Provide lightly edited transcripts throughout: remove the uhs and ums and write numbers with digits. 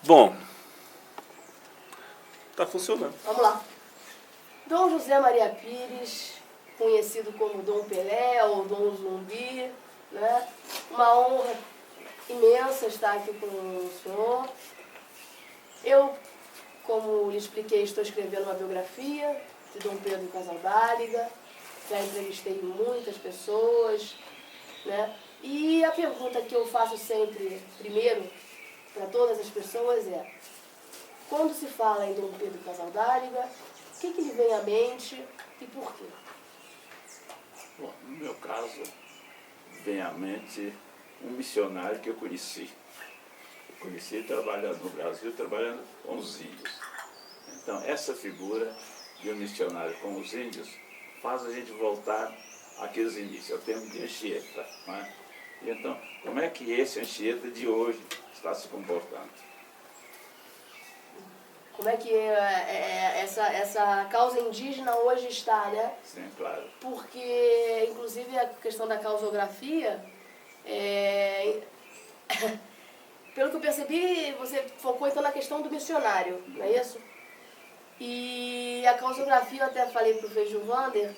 Bom, tá funcionando. Vamos lá. Dom José Maria Pires, conhecido como Dom Pelé ou Dom Zumbi, né? Uma honra imensa estar aqui com o senhor. Eu, como lhe expliquei, estou escrevendo uma biografia de Dom Pedro Casaldáliga. Já entrevistei muitas pessoas, né? E a pergunta que eu faço sempre, primeiro, para todas as pessoas é: quando se fala em Dom Pedro Casaldáliga, o que lhe vem à mente e por quê? Bom, no meu caso, vem à mente um missionário que eu conheci. Eu conheci trabalhando no Brasil, trabalhando com os índios. Então, essa figura de um missionário com os índios faz a gente voltar àqueles inícios, ao tempo de Anchieta. Não é? E então, como é que esse Anchieta de hoje está se comportando? Como é que essa causa indígena hoje está, né? Sim, claro. Porque, inclusive, a questão da causografia, pelo que eu percebi, você focou então na questão do missionário, não é isso? E a causografia, eu até falei para o Feijão Vander,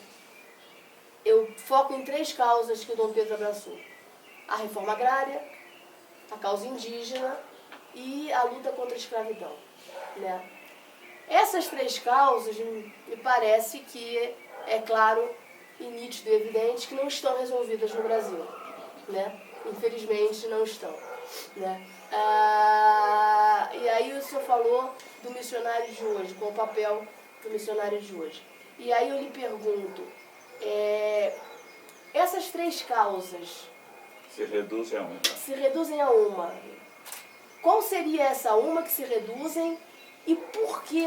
eu foco em 3 causas que o Dom Pedro abraçou: a reforma agrária, a causa indígena e a luta contra a escravidão, né? Essas 3 causas, me parece que é claro e nítido e evidente que não estão resolvidas no Brasil, né? Infelizmente não estão, né? E aí o senhor falou do missionário de hoje, qual o papel do missionário de hoje. E aí eu lhe pergunto, essas 3 causas Se reduzem a uma. se reduzem a uma. Qual seria essa uma que se reduzem e por que,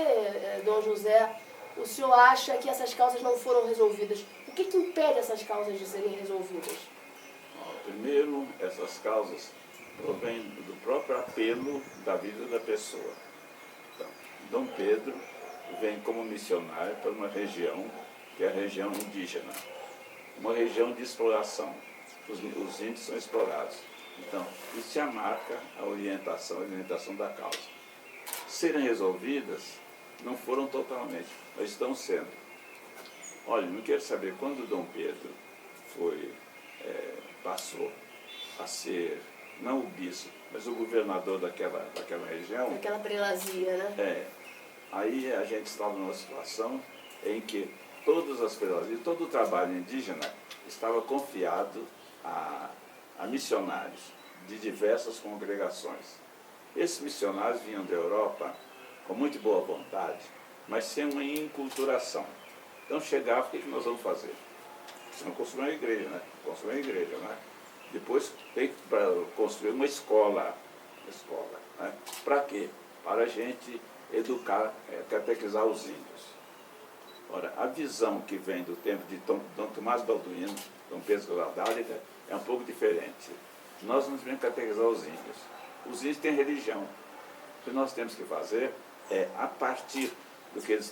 Dom José, o senhor acha que essas causas não foram resolvidas? O que impede essas causas de serem resolvidas? Primeiro, essas causas provêm do próprio apelo da vida da pessoa. Então, Dom Pedro vem como missionário para uma região que é a região indígena, uma região de exploração. Os índios são explorados. Então, isso já marca a orientação da causa. Serem resolvidas, não foram totalmente, mas estão sendo. Olha, não quero saber quando Dom Pedro passou a ser, não o bispo, mas o governador daquela região. Daquela prelazia, né? Aí a gente estava numa situação em que todas as prelazias, todo o trabalho indígena estava confiado a missionários de diversas congregações. Esses missionários vinham da Europa com muito boa vontade, mas sem uma inculturação. Então chegava, o que nós vamos fazer? Você não construir uma igreja, né? Construir uma igreja, né? Depois tem que construir uma escola. Né? Para quê? Para a gente educar, catequizar os índios. Ora, a visão que vem do tempo de Dom Tomás Balduino, Dom Pedro Casaldáliga, é um pouco diferente. Nós não devemos catequizar os índios. Os índios têm religião. O que nós temos que fazer é, a partir do que eles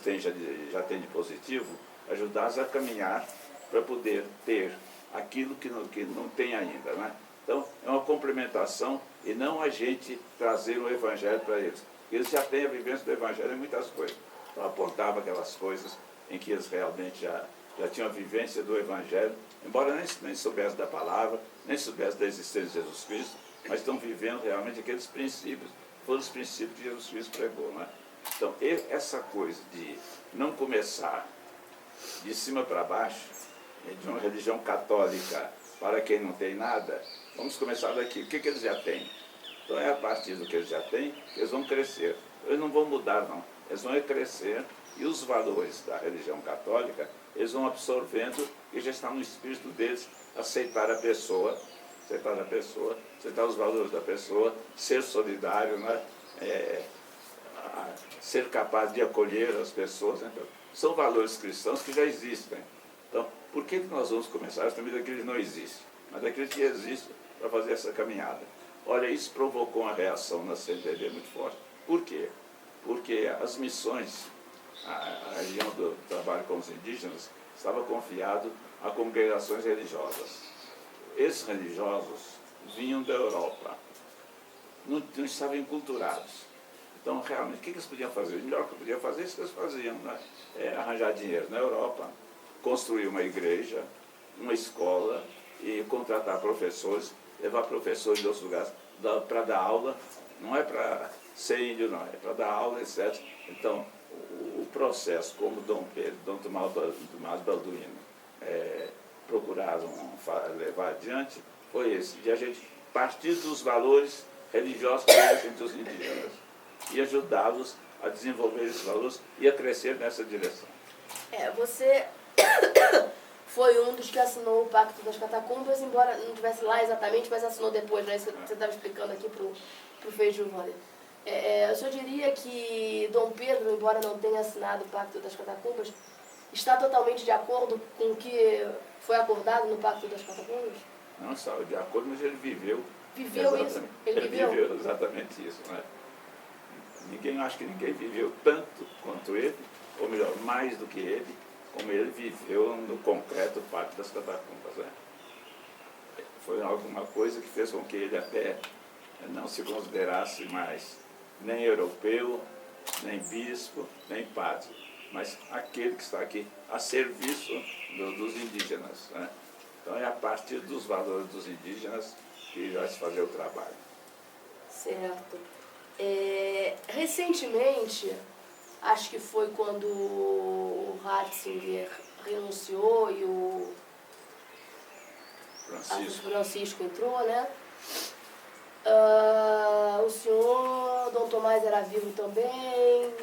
já têm de positivo, ajudá-los a caminhar para poder ter aquilo que não tem ainda. Né? Então, é uma complementação e não a gente trazer o evangelho para eles. Eles já têm a vivência do evangelho em muitas coisas. Então, apontava aquelas coisas em que eles realmente já tinham a vivência do evangelho, embora nem soubessem da palavra, nem soubessem da existência de Jesus Cristo, mas estão vivendo realmente aqueles princípios, foram os princípios que Jesus Cristo pregou. Né? Então, essa coisa de não começar de cima para baixo, de uma religião católica para quem não tem nada, vamos começar daqui. O que eles já têm? Então, é a partir do que eles já têm que eles vão crescer. Eles não vão mudar, não. Eles vão crescer e os valores da religião católica, eles vão absorvendo e já está no espírito deles aceitar a pessoa, aceitar os valores da pessoa, ser solidário, né? Ser capaz de acolher as pessoas. Então, são valores cristãos que já existem. Então, por que nós vamos começar também daqueles que não existem, mas daqueles que existem para fazer essa caminhada? Olha, isso provocou uma reação na CNBB muito forte. Por quê? Porque as missões, a região do trabalho com os indígenas, estava confiado a congregações religiosas. Esses religiosos vinham da Europa, não estavam enculturados. Então, realmente, o que eles podiam fazer? O melhor que podiam fazer é isso que eles faziam, né? Arranjar dinheiro na Europa, construir uma igreja, uma escola e contratar professores, levar professores de outros lugares para dar aula. Não é para ser índio, não, é para dar aula, etc. Então, o processo, como Dom Pedro, Dom Tomás Balduino procuraram levar adiante, foi esse, de a gente partir dos valores religiosos que existem entre os indígenas e ajudá-los a desenvolver esses valores e a crescer nessa direção. Você foi um dos que assinou o Pacto das Catacumbas, embora não estivesse lá exatamente, mas assinou depois, né? Isso que você estava explicando aqui para o Frei Giovanni. O senhor diria que Dom Pedro, embora não tenha assinado o Pacto das Catacumbas, está totalmente de acordo com o que foi acordado no Pacto das Catacumbas? Não estava de acordo, mas ele viveu isso? Ele viveu exatamente isso, né? Acho que ninguém viveu tanto quanto ele, ou melhor, mais do que ele, como ele viveu no concreto o Pacto das Catacumbas, né? Foi alguma coisa que fez com que ele até não se considerasse mais nem europeu, nem bispo, nem padre, mas aquele que está aqui a serviço dos indígenas, né? Então é a partir dos valores dos indígenas que vai se fazer o trabalho. Certo. Recentemente, acho que foi quando o Ratzinger renunciou e o Francisco entrou, né? O senhor, Dom Tomás era vivo também,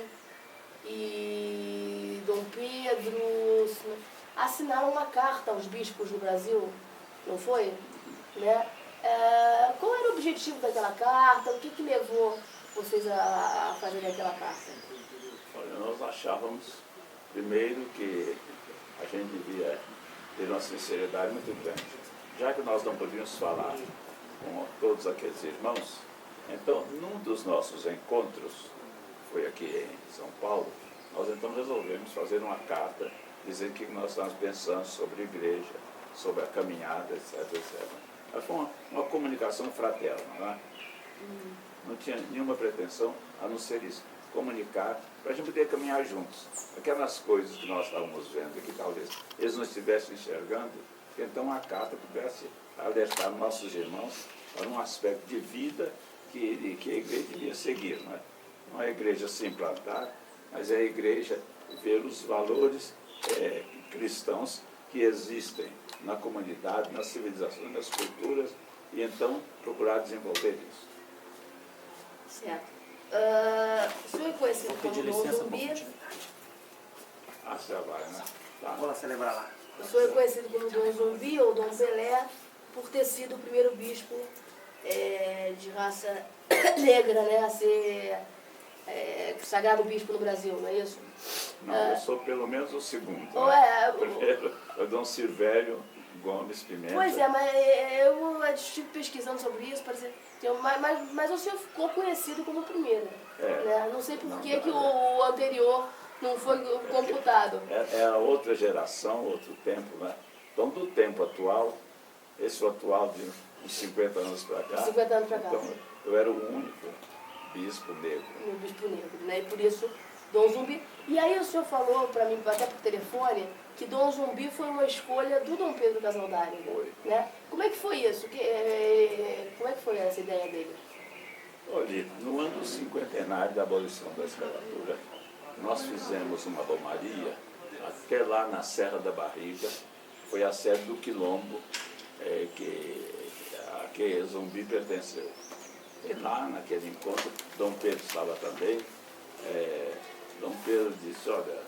e Dom Pedro assinaram uma carta aos bispos do Brasil, não foi? Né? Qual era o objetivo daquela carta? O que levou vocês a fazerem aquela carta? Olha, nós achávamos, primeiro, que a gente devia ter uma sinceridade muito grande. Já que nós não podíamos falar com todos aqueles irmãos, então, num dos nossos encontros, foi aqui em São Paulo, nós então resolvemos fazer uma carta dizendo o que nós estávamos pensando sobre a igreja, sobre a caminhada, etc, etc. Foi uma comunicação fraterna, né? Não tinha nenhuma pretensão a não ser isso, comunicar, para a gente poder caminhar juntos. Aquelas coisas que nós estávamos vendo, que talvez eles não estivessem enxergando, que então a carta pudesse alertar nossos irmãos para um aspecto de vida que a igreja devia seguir. Não é a igreja se implantar, mas é a igreja ver os valores cristãos que existem na comunidade, nas civilizações, nas culturas, e então procurar desenvolver isso. Certo. O senhor é conhecido como Dom Zumbi? Você vai, né? Tá. Vou lá celebrar lá. O senhor é conhecido como Dom Zumbi ou Dom Pelé por ter sido o primeiro bispo de raça negra, né, a ser sagrado bispo no Brasil, não é isso? Não, eu sou pelo menos o segundo. O primeiro é o Dom Silvério Gomes Pimenta. Pois mas eu estive pesquisando sobre isso, mas o senhor ficou conhecido como o primeiro. Né? Não sei por que o anterior não foi computado. É a outra geração, outro tempo, né? Então, do tempo atual, esse atual de uns 50 anos para cá, 50 anos para cá. Então, eu era o único bispo negro. O bispo negro, né? E por isso, Dom Zumbi. E aí o senhor falou para mim, até por telefone, que Dom Zumbi foi uma escolha do Dom Pedro Casaldário. Foi. Né? Como é que foi isso? Como é que foi essa ideia dele? Olha, no ano cinquentenário da abolição da escravatura, nós fizemos uma romaria até lá na Serra da Barriga, foi a sede do quilombo a que Zumbi pertenceu. E lá, naquele encontro, Dom Pedro estava também. Dom Pedro disse, olha,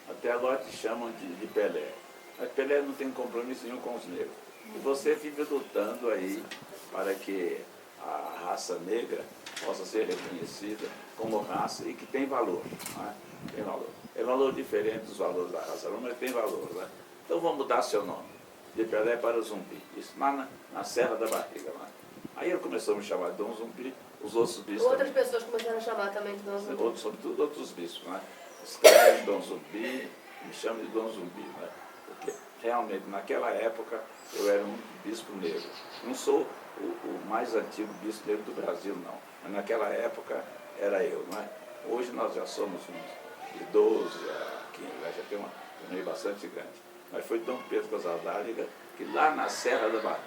até agora te chamam de Pelé, mas Pelé não tem compromisso nenhum com os negros. E você vive lutando aí para que a raça negra possa ser reconhecida como raça e que tem valor. Né? Tem valor. É valor diferente dos valores da raça, mas tem valor. Né? Então vamos mudar seu nome, de Pelé para Zumbi. Isso lá na Serra da Barriga. Né? Aí ele começou a me chamar de Dom Zumbi, os outros bispos. Outras pessoas começaram a chamar também de Dom Zumbi. Sobretudo outros bispos. Né? Os caras de Dom Zumbi, me chamam de Dom Zumbi. Né? Porque realmente naquela época eu era um bispo negro. Não sou o mais antigo bispo negro do Brasil, não. mas naquela época era eu, não é? Hoje nós já somos uns de 12 a 15, já tem um meio bastante grande. Mas foi Dom Pedro Casaldáliga que lá na Serra da Barra,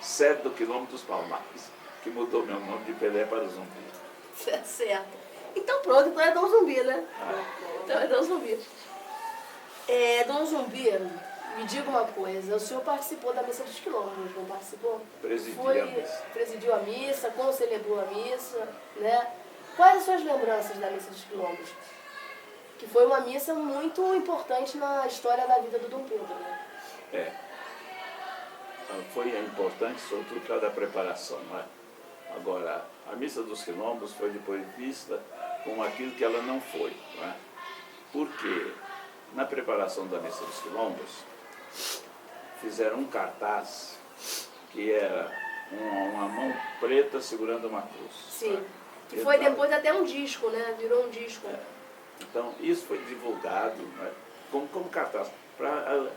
sede do quilômetro dos Palmares, que mudou meu nome de Pelé para Zumbi. Certo. Então pronto, então é Dom Zumbi, né? Então é Dom Zumbi. Dom Zumbi, me diga uma coisa, o senhor participou da Missa dos Quilombos, não participou? Presidia a missa. Presidiu a missa, como celebrou a missa, né? Quais as suas lembranças da Missa dos Quilombos? Que foi uma missa muito importante na história da vida do Dom Pedro, né? Foi importante, sobretudo por causa da preparação, não é? Agora, a Missa dos Quilombos foi depois vista como aquilo que ela não foi, não é? Porque na preparação da Missa dos Quilombos, fizeram um cartaz que era uma mão preta segurando uma cruz. Sim, né? que foi depois até um disco, né? Virou um disco. Então, isso foi divulgado, né, como cartaz, para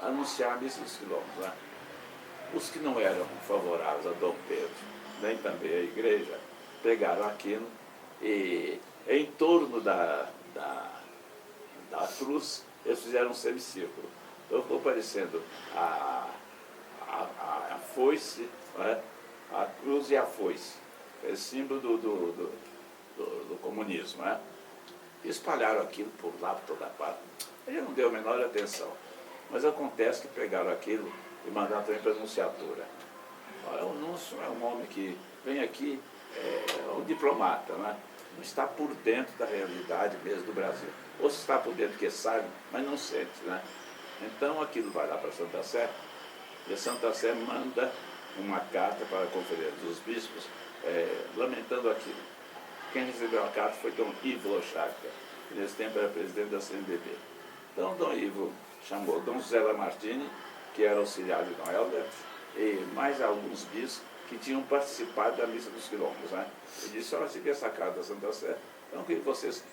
anunciar a Missa dos Quilombos. Né? Os que não eram favoráveis a Dom Pedro, nem também a igreja, pegaram aquilo e em torno da cruz eles fizeram um semicírculo. Então ficou parecendo a foice, né? A cruz e a foice, é símbolo do comunismo. Né? Espalharam aquilo por lá, por toda parte. Ele não deu a menor atenção. Mas acontece que pegaram aquilo e mandaram também para a Anunciatura. O anúncio é um homem que vem aqui, é um diplomata, né? Não está por dentro da realidade mesmo do Brasil. Ou se está por dentro que sabe, mas não sente. Né? Então aquilo vai lá para a Santa Sé, e a Santa Sé manda uma carta para a Conferência dos Bispos, lamentando aquilo. Quem recebeu a carta foi Dom Ivo Lochaca, que nesse tempo era presidente da CNBB. Então Dom Ivo chamou Dom José Lamartine, que era auxiliar de Dom Helder, e mais alguns bispos que tinham participado da Missa dos Quilombos. Né? Ele disse, olha, segui essa carta da Santa Sé, então que vocês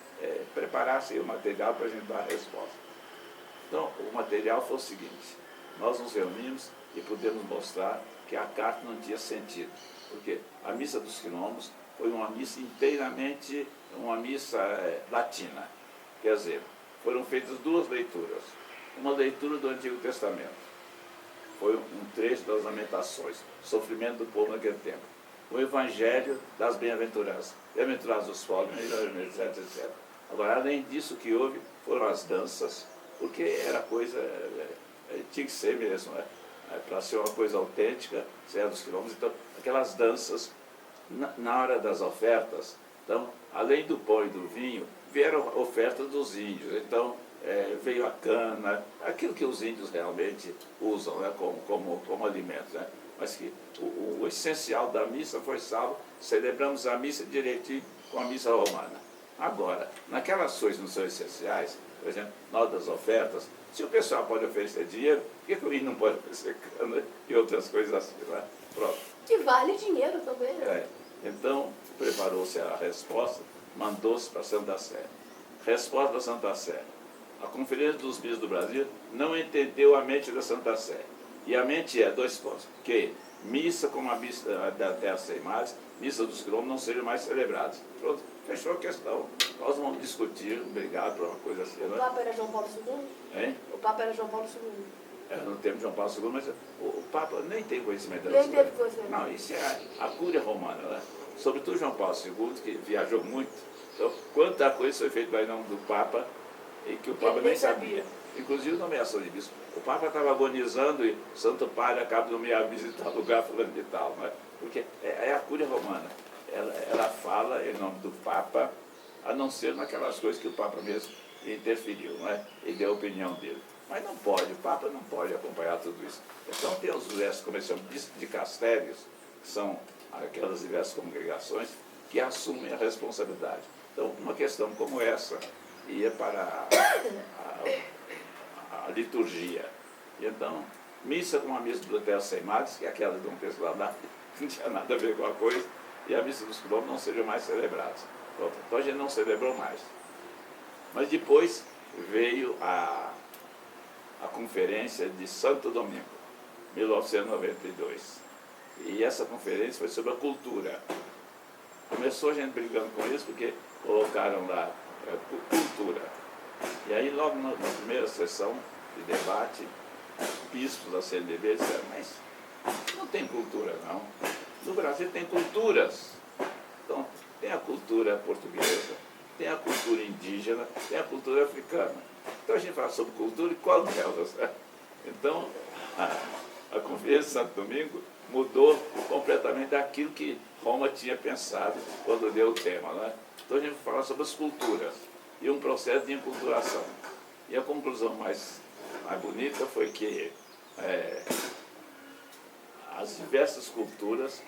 preparassem o material para a gente dar a resposta. Então, o material foi o seguinte, nós nos reunimos e pudemos mostrar que a carta não tinha sentido, porque a Missa dos Quilombos foi uma missa inteiramente, uma missa latina. Quer dizer, foram feitas duas leituras. Uma leitura do Antigo Testamento. Foi um trecho das Lamentações, sofrimento do povo naquele tempo. O Evangelho das Bem-aventuranças. Bem-aventurados os pobres, etc, etc. Agora, além disso, o que houve foram as danças, porque era coisa, tinha que ser mesmo, né? Para ser uma coisa autêntica, Serra dos Quilombos. Então, aquelas danças, na hora das ofertas, então, além do pão e do vinho, vieram ofertas dos índios. Então, veio a cana, aquilo que os índios realmente usam, né, como alimento. Né? Mas que o essencial da missa foi salvo, celebramos a missa direitinho com a missa romana. Agora, naquelas coisas que não são essenciais, por exemplo, na hora das ofertas, se o pessoal pode oferecer dinheiro, por que o índio não pode oferecer cana e outras coisas assim? Né? Pronto. Que vale dinheiro também, né? Então, preparou-se a resposta, mandou-se para a Santa Sé. Resposta da Santa Sé. A Conferência dos Bispos do Brasil não entendeu a mente da Santa Sé. E a mente é, dois pontos, que missa como a missa da Terra Sem Mares, missa dos Quilombos não sejam mais celebradas. Pronto, fechou a questão. Nós vamos discutir, obrigado por uma coisa assim. O Papa era João Paulo II? Hein? O Papa era João Paulo II. No tempo de João Paulo II, mas o Papa nem tem conhecimento da Nem história. teve conhecimento. Não, isso é a cúria romana, né? Sobretudo João Paulo II, que viajou muito. Então, quanta coisa foi feita em nome do Papa e que o Papa nem sabia. Inclusive nomeação de bispo. O Papa estava agonizando e o Santo Padre acaba de nomear visitar lugar fulano de tal, né? Porque é a cúria romana. Ela fala em nome do Papa, a não ser naquelas coisas que o Papa mesmo interferiu, né? E deu a opinião dele. Mas não pode, o Papa não pode acompanhar tudo isso. Então tem os diversos, como eles chamam, de castérios, que são aquelas diversas congregações que assumem a responsabilidade. Então, uma questão como essa ia para a liturgia. E então, missa com a missa do Terra Sem Mares, que é aquela de Dom Pedro lá, não tinha nada a ver com a coisa, e a missa dos Quilombos não seriam mais celebradas. Então a gente não celebrou mais. Mas depois veio a Conferência de Santo Domingo, 1992. E essa conferência foi sobre a cultura. Começou a gente brigando com isso porque colocaram lá cultura. E aí logo na primeira sessão de debate, bispos da CNBB disseram, mas não tem cultura não. No Brasil tem culturas. Então tem a cultura portuguesa, tem a cultura indígena, tem a cultura africana. Então a gente fala sobre cultura e qual delas? Então a Conferência de Santo Domingo mudou completamente daquilo que Roma tinha pensado quando deu o tema. Né? Então a gente fala sobre as culturas e um processo de enculturação. E a conclusão mais bonita foi que as diversas culturas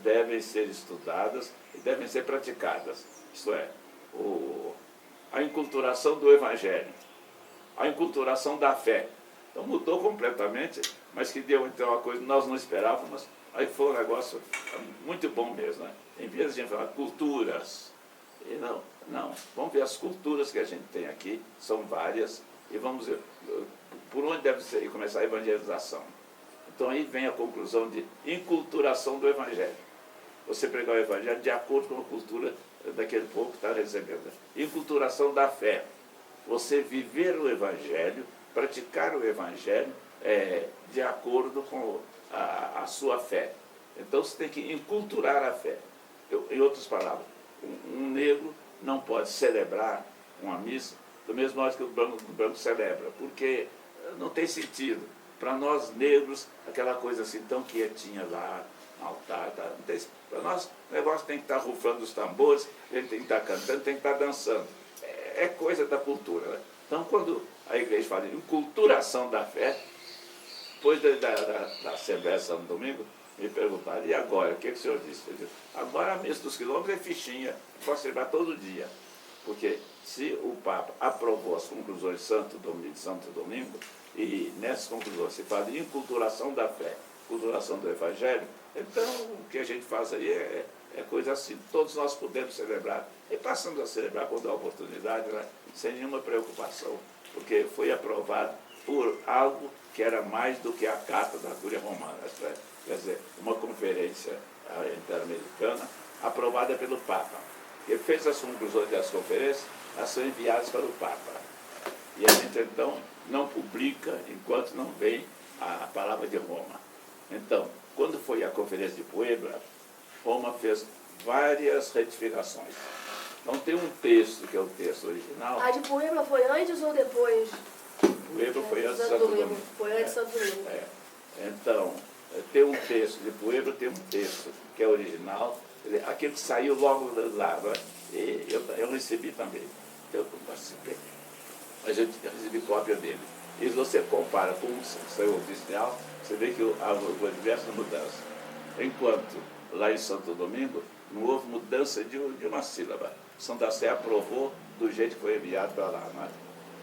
devem ser estudadas e devem ser praticadas. Isto é, a enculturação do Evangelho, a enculturação da fé. Então mudou completamente, mas que deu então uma coisa que nós não esperávamos, aí foi um negócio muito bom mesmo. Né? Em vez de a gente falar culturas, e não, vamos ver as culturas que a gente tem aqui, são várias, e vamos ver por onde deve ser, começar a evangelização. Então aí vem a conclusão de enculturação do Evangelho. Você pregar o Evangelho de acordo com a cultura daquele povo que está recebendo. Enculturação da fé. Você viver o Evangelho, praticar o Evangelho de acordo com a sua fé. Então você tem que enculturar a fé. Em outras palavras, um negro não pode celebrar uma missa do mesmo modo que o branco celebra, porque não tem sentido. Para nós negros, aquela coisa assim tão quietinha lá, no altar, tá? Para nós o negócio tem que estar rufando os tambores, ele tem que estar cantando, tem que estar dançando. É coisa da cultura. Né? Então, quando a igreja fala de enculturação da fé, depois da Assembleia de Santo Domingo, me perguntaram, e agora? O que o senhor disse? Eu disse, agora a missa dos quilômetros é fichinha, posso celebrar todo dia. Porque se o Papa aprovou as conclusões de Santo Domingo, e nessas conclusões se fala de enculturação da fé, culturação do Evangelho, então o que a gente faz aí é coisa assim, todos nós podemos celebrar, e passamos a celebrar quando há oportunidade, né? Sem nenhuma preocupação, porque foi aprovado por algo que era mais do que a Carta da Cúria Romana, né? Quer dizer, uma conferência interamericana aprovada pelo Papa. Ele fez as conclusões das conferências, elas são enviadas para o Papa. E a gente, então, não publica enquanto não vem a palavra de Roma. Então, quando foi a Conferência de Puebla, Roma fez várias retificações. Então, tem um texto, que é o texto original. A de Puebla foi antes ou depois? Puebla foi antes de Santo Domingo. Foi antes de Santo Domingo. Então, tem um texto de Puebla, tem um texto que é original, aquele que saiu logo lá, né? E eu recebi também. Eu participei, mas eu recebi cópia dele. E se você compara com o seu oficial, você vê que houve diversas mudanças. Enquanto lá em Santo Domingo não houve mudança de uma sílaba. Santa Sé aprovou do jeito que foi enviado para lá. Né?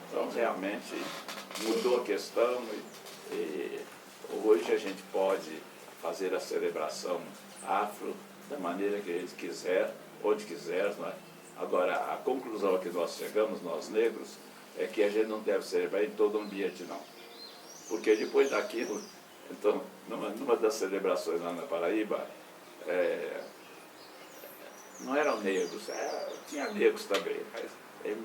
Então, realmente, mudou a questão e hoje a gente pode fazer a celebração afro da maneira que a gente quiser, onde quiser. Né? Agora, a conclusão a que nós chegamos, nós negros, é que a gente não deve celebrar em todo ambiente, não. Porque depois daquilo, então, numa das celebrações lá na Paraíba, não eram negros, tinha negros também, mas em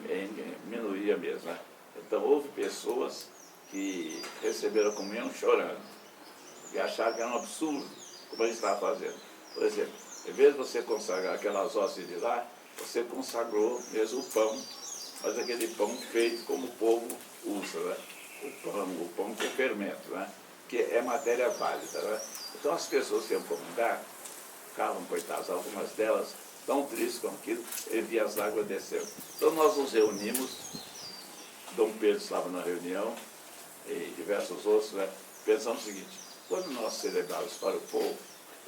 minoria mesmo. Né? Então, houve pessoas que receberam a comunhão chorando, que acharam que era um absurdo, como a gente estava fazendo. Por exemplo, em vez de você consagrar aquelas hostes de lá, você consagrou mesmo o pão, mas aquele pão feito como o povo usa, né? O pão com fermento, né? Que é matéria válida. Né? Então as pessoas que iam comungar ficavam, coitadas, algumas delas tão tristes com aquilo, e via as águas descendo. Então nós nos reunimos, Dom Pedro estava na reunião, e diversos outros, né? Pensamos o seguinte, quando nós celebrarmos para o povo,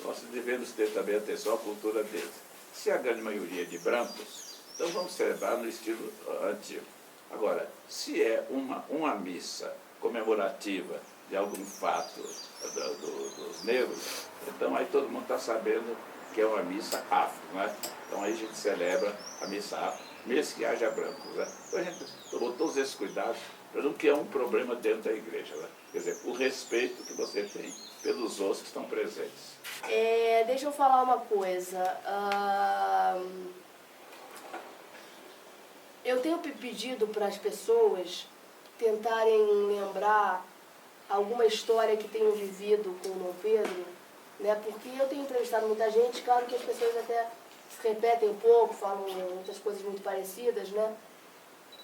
nós devemos ter também atenção à cultura deles. Se a grande maioria é de brancos, então vamos celebrar no estilo antigo. Agora, se é uma missa comemorativa de algum fato dos negros, então aí todo mundo está sabendo que é uma missa afro, né? Então aí a gente celebra a missa afro, mesmo que haja brancos. Né? Então a gente tomou todos esses cuidados para não criar um problema dentro da igreja. Né? Quer dizer, o respeito que você tem pelos outros que estão presentes. Deixa eu falar uma coisa. Eu tenho pedido para as pessoas tentarem lembrar alguma história que tenham vivido com o Dom Pedro, né? Porque eu tenho entrevistado muita gente, claro que as pessoas até se repetem um pouco, falam muitas coisas muito parecidas, né?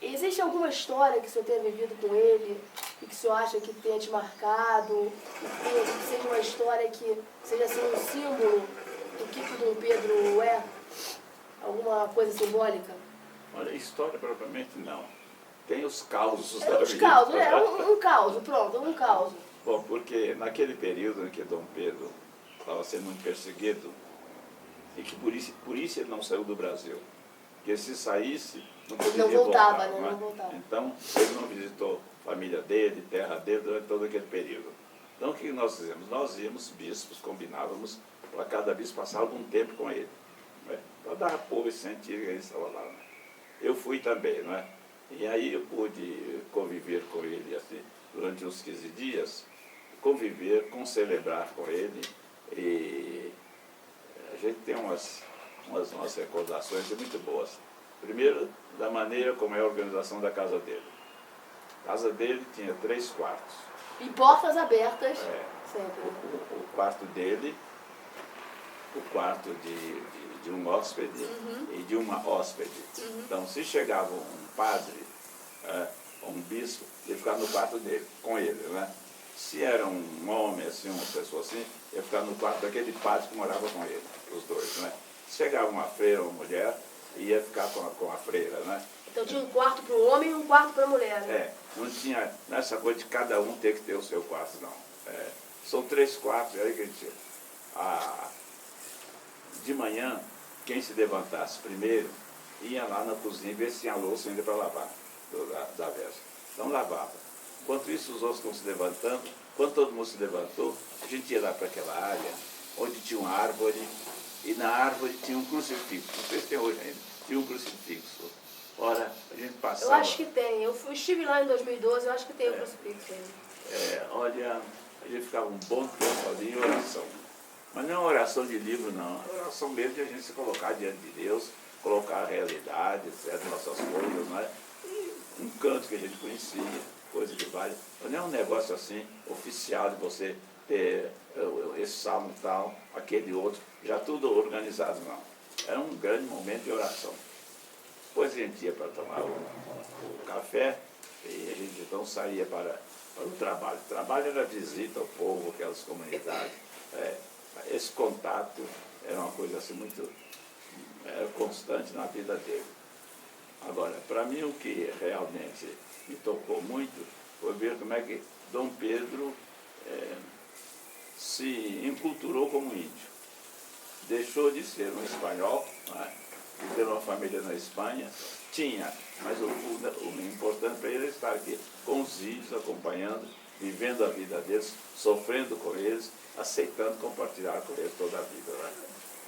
Existe alguma história que o senhor tenha vivido com ele e que o senhor acha que tenha te marcado, que seja uma história que seja assim um símbolo do que o Dom Pedro é? Alguma coisa simbólica? Olha, história propriamente não. Tem os causos É da uns vida. causos, um caos, pronto, um caos. Bom, porque naquele período em que Dom Pedro estava sendo muito perseguido, e que por isso ele não saiu do Brasil. Porque se saísse, não poderia Não voltava, voltar, né? não é? Não voltava. Então, ele não visitou a família dele, terra dele, durante todo aquele período. Então, o que nós fizemos? Nós íamos, bispos, combinávamos, para cada bispo passar algum tempo com ele, né? Para dar apoio e sentir que ele estava lá. Né? Eu fui também, não é? E aí eu pude conviver com ele assim, durante uns 15 dias, conviver, celebrar com ele, e a gente tem umas recordações muito boas. Primeiro, da maneira como é a organização da casa dele. A casa dele tinha 3 quartos. E portas abertas, sempre. O quarto dele, o quarto de um hóspede e de uma hóspede. Então, se chegava um padre, um bispo, ele ficava no quarto dele, com ele, né? Se era um homem, assim, uma pessoa assim, ia ficar no quarto daquele padre que morava com ele, os dois, né? Se chegava uma freira ou uma mulher, ia ficar com a freira, né? Então tinha um quarto para o homem e um quarto para a mulher, né? Não tinha nessa coisa de cada um ter que ter o seu quarto, não. São 3 quartos, aí que a gente... de manhã, quem se levantasse primeiro, ia lá na cozinha ver se tinha louça ainda para lavar, da véspera. Então lavava. Enquanto isso, os outros estão se levantando. Quando todo mundo se levantou, a gente ia lá para aquela área, onde tinha uma árvore, e na árvore tinha um crucifixo. Não sei se tem hoje ainda. Tinha um crucifixo. Ora, a gente passava... Eu acho que tem. Eu estive lá em 2012, eu acho que tem o crucifixo ainda. Olha, a gente ficava um bom tempo ali em oração. Mas não é uma oração de livro, não. É uma oração mesmo de a gente se colocar diante de Deus, colocar a realidade, etc., nossas coisas, não é? E um canto que a gente conhecia, coisa que vale. Não é um negócio assim, oficial, de você ter esse salmo tal, aquele outro, já tudo organizado, não. Era um grande momento de oração. Depois a gente ia para tomar o café, e a gente então saía para o trabalho. O trabalho era visita ao povo, aquelas comunidades. Esse contato era uma coisa assim muito constante na vida dele. Agora, para mim, o que realmente me tocou muito foi ver como é que Dom Pedro se enculturou como índio. Deixou de ser um espanhol, de ter uma família na Espanha, tinha, mas o importante para ele é estar aqui com os índios, acompanhando, vivendo a vida deles, sofrendo com eles, aceitando compartilhar com eles toda a vida. Né?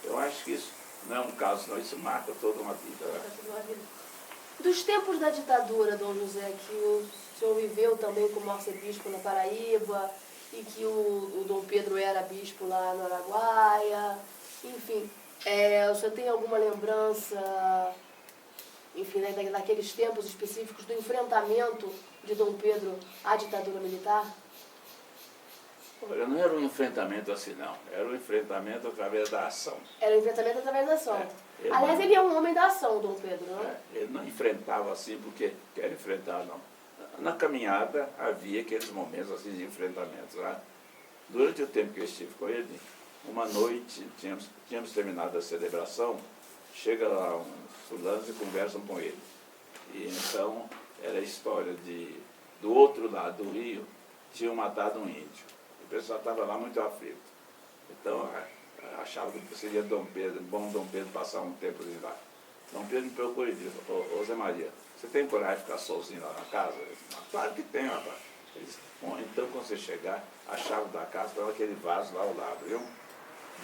Eu acho que isso não é um caso, não, isso marca toda uma vida. Né? Dos tempos da ditadura, Dom José, que o senhor viveu também como arcebispo na Paraíba, e que o Dom Pedro era bispo lá no Araguaia, enfim, o senhor tem alguma lembrança, enfim, né, daqueles tempos específicos do enfrentamento de Dom Pedro à ditadura militar? Olha, não era um enfrentamento assim, não. Era um enfrentamento através da ação. Era um enfrentamento através da ação. Aliás, ele é um homem da ação, Dom Pedro, não é? Ele não enfrentava assim porque quer enfrentar, não. Na caminhada havia aqueles momentos assim de enfrentamento. Né? Durante o tempo que eu estive com ele, uma noite, tínhamos terminado a celebração, chega lá uns fulanos e conversam com ele. E então era a história do outro lado do rio, tinham matado um índio. O pessoal estava lá muito aflito. Então, achava que seria bom Dom Pedro passar um tempo lá. Dom Pedro me procurou e disse: ô Zé Maria, você tem coragem de ficar sozinho lá na casa? Eu disse: claro que tenho, rapaz. Ele disse: bom, então quando você chegar, a chave da casa está naquele vaso lá ao lado, viu?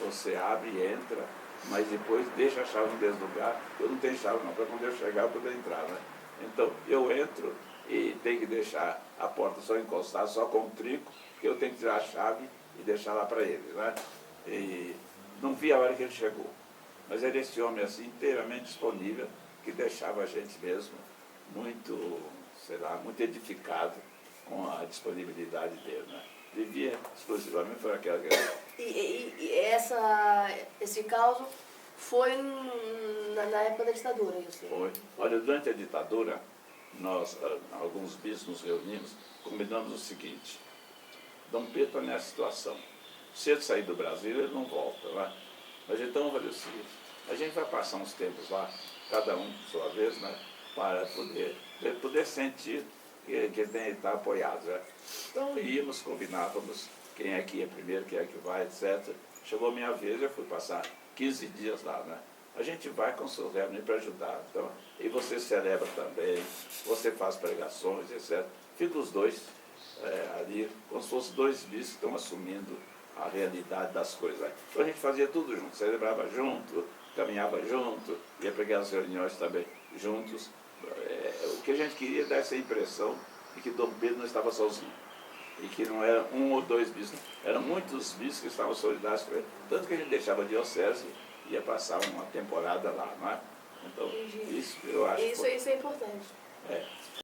Você abre e entra, mas depois deixa a chave no mesmo lugar. Eu não tenho chave não, para quando eu chegar eu poder entrar, né? Então, eu entro e tenho que deixar a porta só encostada, só com um trinco, porque eu tenho que tirar a chave e deixar lá para ele, né? E não vi a hora que ele chegou. Mas era esse homem assim, inteiramente disponível, que deixava a gente mesmo muito, sei lá, muito edificado com a disponibilidade dele, né? Vivia exclusivamente por aquela guerra. Esse caos foi na época da ditadura, isso? Foi. Olha, durante a ditadura, nós, alguns bispos, nos reunimos, combinamos o seguinte: Dom Pedro está nessa situação. Se ele sair do Brasil, ele não volta, né? Mas então, vamos fazer o seguinte: a gente vai passar uns tempos lá, cada um por sua vez, né? Para poder sentir que ele tem que estar apoiado, né? Então íamos, combinávamos quem é que ia primeiro, quem é que vai, etc. Chegou a minha vez, eu fui passar 15 dias lá, né? A gente vai com o seu reunião para ajudar. Então, e você celebra também, você faz pregações, etc. Fica os dois ali, como se fossem dois bispos que estão assumindo a realidade das coisas. Né? Então a gente fazia tudo junto, celebrava junto, caminhava junto, ia para aquelas reuniões também juntos. O que a gente queria é dar essa impressão de que Dom Pedro não estava sozinho. E que não era um ou dois bispos, eram muitos bispos que estavam solidários com ele. Tanto que a gente deixava a diocese e ia passar uma temporada lá, não é? Então, isso eu acho isso é importante.